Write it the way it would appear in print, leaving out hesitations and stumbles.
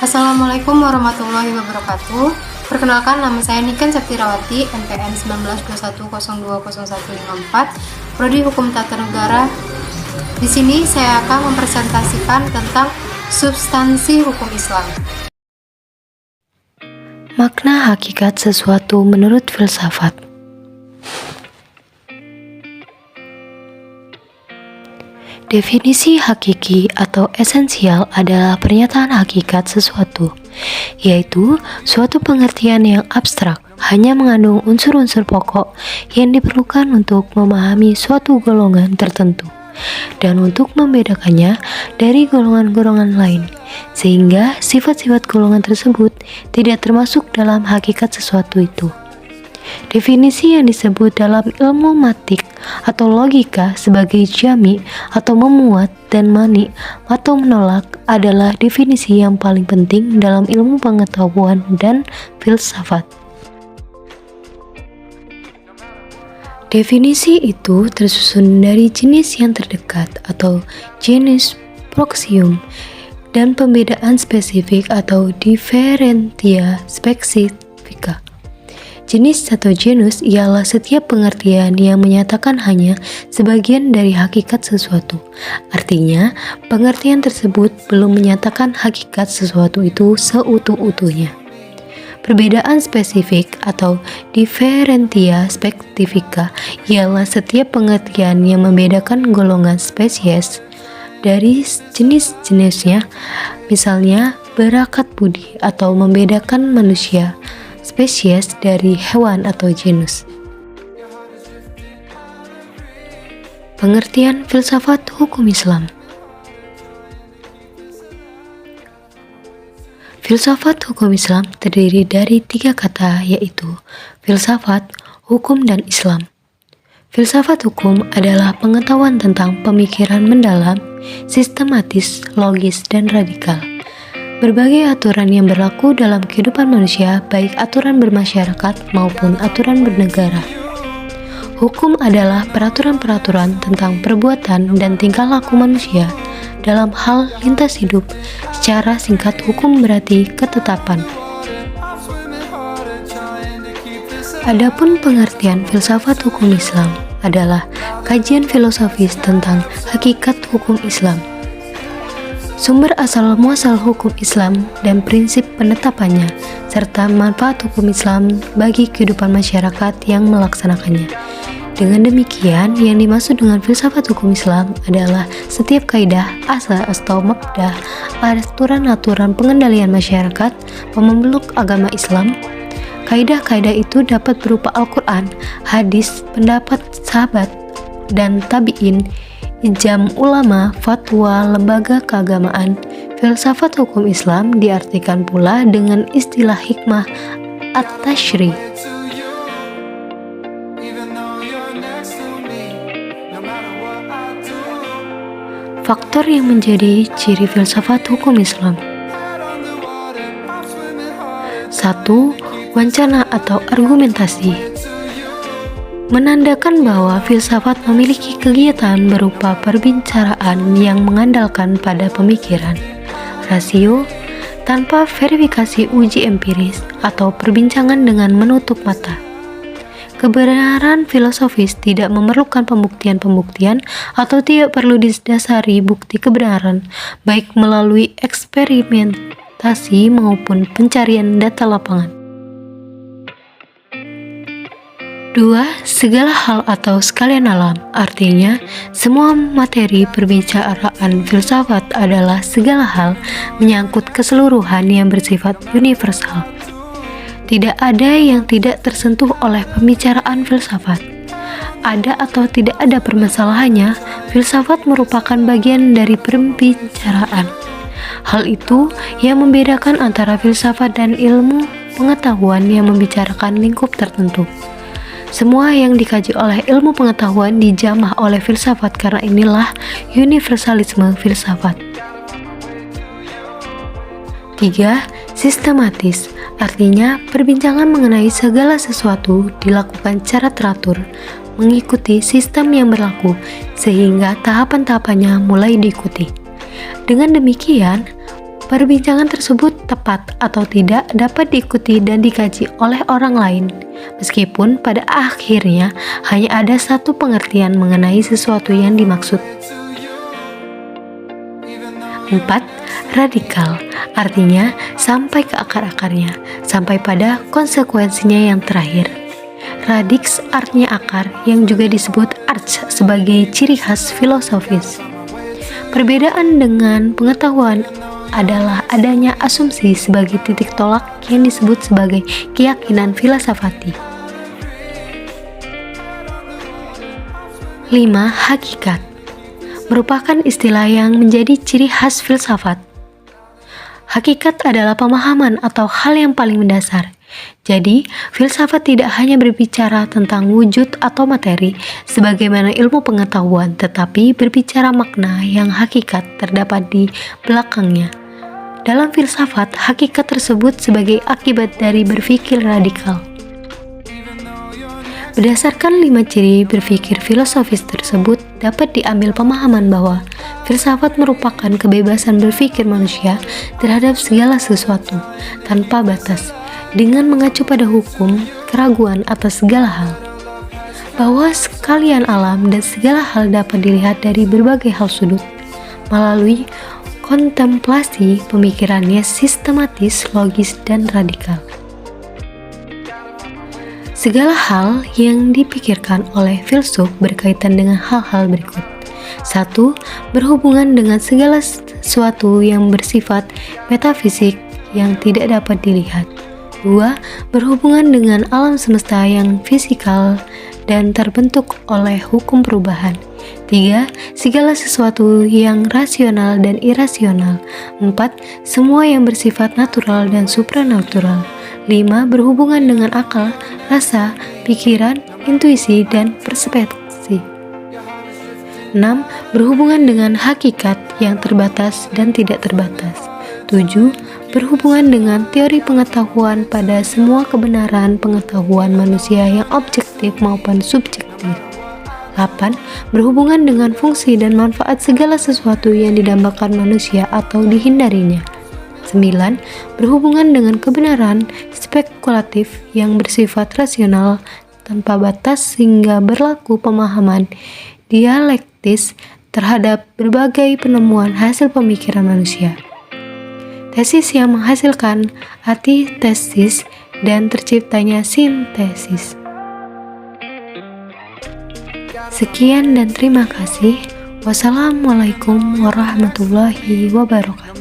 Assalamualaikum warahmatullahi wabarakatuh. Perkenalkan, nama saya Niken Septirawati, NPM 1921020154, Prodi Hukum Tata Negara. Di sini saya akan mempresentasikan tentang substansi hukum Islam. Makna hakikat sesuatu menurut filsafat. Definisi hakiki atau esensial adalah pernyataan hakikat sesuatu, yaitu suatu pengertian yang abstrak, hanya mengandung unsur-unsur pokok yang diperlukan untuk memahami suatu golongan tertentu dan untuk membedakannya dari golongan-golongan lain, sehingga sifat-sifat golongan tersebut tidak termasuk dalam hakikat sesuatu itu. Definisi yang disebut dalam ilmu mantik atau logika sebagai jami atau memuat dan mani atau menolak adalah definisi yang paling penting dalam ilmu pengetahuan dan filsafat. Definisi itu tersusun dari jenis yang terdekat atau genus proxium dan pembedaan spesifik atau differentia specifica. Jenis atau genus ialah setiap pengertian yang menyatakan hanya sebagian dari hakikat sesuatu. Artinya, pengertian tersebut belum menyatakan hakikat sesuatu itu seutuh-utuhnya. Perbedaan spesifik atau differentia specifica ialah setiap pengertian yang membedakan golongan spesies dari jenis-jenisnya, misalnya berakat budi, atau membedakan manusia spesies dari hewan atau genus. Pengertian filsafat hukum Islam. Filsafat hukum Islam terdiri dari 3 kata, yaitu filsafat, hukum, dan Islam. Filsafat hukum adalah pengetahuan tentang pemikiran mendalam, sistematis, logis, dan radikal. Berbagai aturan yang berlaku dalam kehidupan manusia, baik aturan bermasyarakat maupun aturan bernegara. Hukum adalah peraturan-peraturan tentang perbuatan dan tingkah laku manusia dalam hal lintas hidup. Secara singkat, hukum berarti ketetapan. Adapun pengertian filsafat hukum Islam adalah kajian filosofis tentang hakikat hukum Islam, sumber asal-muasal hukum Islam dan prinsip penetapannya, serta manfaat hukum Islam bagi kehidupan masyarakat yang melaksanakannya. Dengan demikian, yang dimaksud dengan filsafat hukum Islam adalah setiap kaidah, asas atau mabda, aturan-aturan pengendalian masyarakat pemeluk agama Islam. Kaidah-kaidah itu dapat berupa Al-Quran, hadis, pendapat sahabat dan tabi'in, ijma ulama, fatwa, lembaga keagamaan. Filsafat hukum Islam diartikan pula dengan istilah hikmah at-tashri'. Faktor yang menjadi ciri filsafat hukum Islam. 1. Wancana atau argumentasi, menandakan bahwa filsafat memiliki kegiatan berupa perbincangan yang mengandalkan pada pemikiran, rasio, tanpa verifikasi uji empiris, atau perbincangan dengan menutup mata. Kebenaran filosofis tidak memerlukan pembuktian-pembuktian atau tidak perlu didasari bukti kebenaran, baik melalui eksperimentasi maupun pencarian data lapangan. 2. Segala hal atau sekalian alam, artinya semua materi perbicaraan filsafat adalah segala hal menyangkut keseluruhan yang bersifat universal. Tidak ada yang tidak tersentuh oleh pembicaraan filsafat. Ada atau tidak ada permasalahannya, filsafat merupakan bagian dari pembicaraan. Hal itu yang membedakan antara filsafat dan ilmu pengetahuan yang membicarakan lingkup tertentu. Semua yang dikaji oleh ilmu pengetahuan dijamah oleh filsafat, karena inilah universalisme filsafat. 3. Sistematis, artinya perbincangan mengenai segala sesuatu dilakukan secara teratur, mengikuti sistem yang berlaku, sehingga tahapan-tahapannya mulai diikuti. Dengan demikian, perbincangan tersebut tepat atau tidak dapat diikuti dan dikaji oleh orang lain, meskipun pada akhirnya hanya ada satu pengertian mengenai sesuatu yang dimaksud. 4. Radikal, artinya sampai ke akar-akarnya, sampai pada konsekuensinya yang terakhir. Radix artinya akar, yang juga disebut arch sebagai ciri khas filosofis. Perbedaan dengan pengetahuan adalah adanya asumsi sebagai titik tolak yang disebut sebagai keyakinan filsafati. 5. Hakikat merupakan istilah yang menjadi ciri khas filsafat. Hakikat adalah pemahaman atau hal yang paling mendasar. Jadi, filsafat tidak hanya berbicara tentang wujud atau materi sebagaimana ilmu pengetahuan, tetapi berbicara makna yang hakikat terdapat di belakangnya. Dalam filsafat, hakikat tersebut sebagai akibat dari berpikir radikal. Berdasarkan 5 ciri berpikir filosofis tersebut, dapat diambil pemahaman bahwa filsafat merupakan kebebasan berpikir manusia terhadap segala sesuatu, tanpa batas, dengan mengacu pada hukum, keraguan atas segala hal. Bahwa sekalian alam dan segala hal dapat dilihat dari berbagai hal sudut, melalui kontemplasi pemikirannya sistematis, logis, dan radikal. Segala hal yang dipikirkan oleh filsuf berkaitan dengan hal-hal berikut. 1. Berhubungan dengan segala sesuatu yang bersifat metafisik yang tidak dapat dilihat. 2. Berhubungan dengan alam semesta yang fisikal dan terbentuk oleh hukum perubahan. 3. Segala sesuatu yang rasional dan irasional. 4. Semua yang bersifat natural dan supranatural. 5. Berhubungan dengan akal, rasa, pikiran, intuisi, dan persepsi. 6. Berhubungan dengan hakikat yang terbatas dan tidak terbatas. 7. Berhubungan dengan teori pengetahuan pada semua kebenaran pengetahuan manusia yang objektif maupun subjektif. 8. Berhubungan dengan fungsi dan manfaat segala sesuatu yang didambakan manusia atau dihindarinya. 9. Berhubungan dengan kebenaran spekulatif yang bersifat rasional tanpa batas sehingga berlaku pemahaman dialektis terhadap berbagai penemuan hasil pemikiran manusia. Tesis yang menghasilkan antitesis dan terciptanya sintesis. Sekian dan terima kasih. Wassalamualaikum warahmatullahi wabarakatuh.